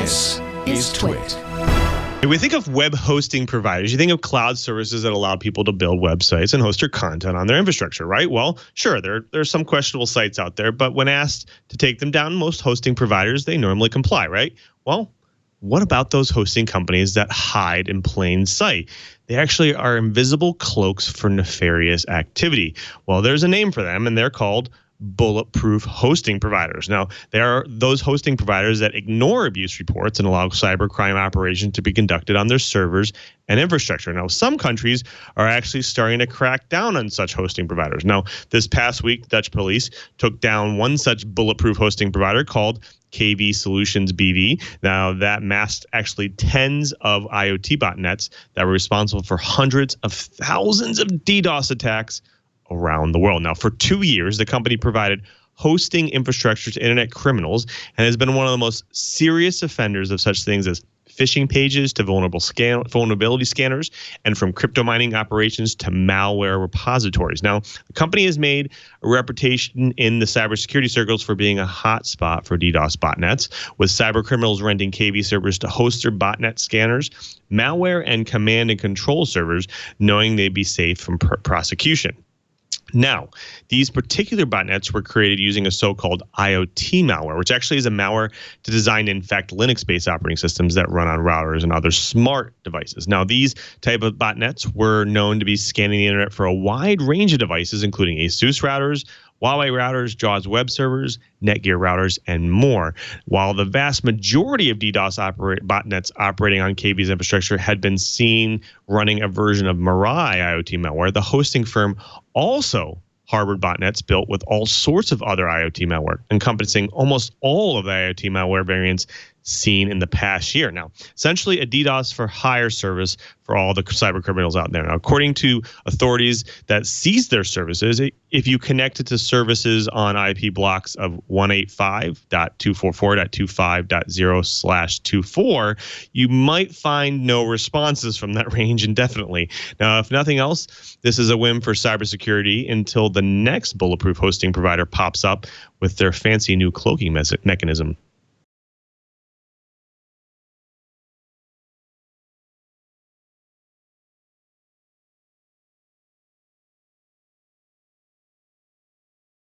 This is Twit. When we think of web hosting providers, you think of cloud services that allow people to build websites and host their content on their infrastructure, right? Well, sure, there are some questionable sites out there, but when asked to take them down, most hosting providers, they normally comply, right? Well, what about those hosting companies that hide in plain sight? They actually are invisible cloaks for nefarious activity. Well, there's a name for them, and they're called bulletproof hosting providers. Now, there are those hosting providers that ignore abuse reports and allow cybercrime operations to be conducted on their servers and infrastructure. Now, some countries are actually starting to crack down on such hosting providers. Now, this past week, Dutch police took down one such bulletproof hosting provider called KV Solutions BV. Now, that masked actually tens of IoT botnets that were responsible for hundreds of thousands of DDoS attacks around the world. Now, for 2 years, the company provided hosting infrastructure to internet criminals and has been one of the most serious offenders of such things as phishing pages to vulnerability scanners, and from crypto mining operations to malware repositories. Now, the company has made a reputation in the cybersecurity circles for being a hotspot for DDoS botnets, with cyber criminals renting KV servers to host their botnet scanners, malware, and command and control servers, knowing they'd be safe from prosecution. Now, these particular botnets were created using a so-called IoT malware, which actually is a malware to design and infect Linux-based operating systems that run on routers and other smart devices. Now, these type of botnets were known to be scanning the internet for a wide range of devices, including ASUS routers, Huawei routers, JAWS web servers, Netgear routers, and more. While the vast majority of DDoS botnets operating on KV's infrastructure had been seen running a version of Mirai IoT malware, the hosting firm also harbored botnets built with all sorts of other IoT malware, encompassing almost all of the IoT malware variants seen in the past year. Now, essentially a DDoS for hire service for all the cyber criminals out there. Now, according to authorities that seized their services, if you connect it to services on IP blocks of 185.244.25.0/24, you might find no responses from that range indefinitely. Now, if nothing else, this is a win for cybersecurity until the next bulletproof hosting provider pops up with their fancy new cloaking mechanism.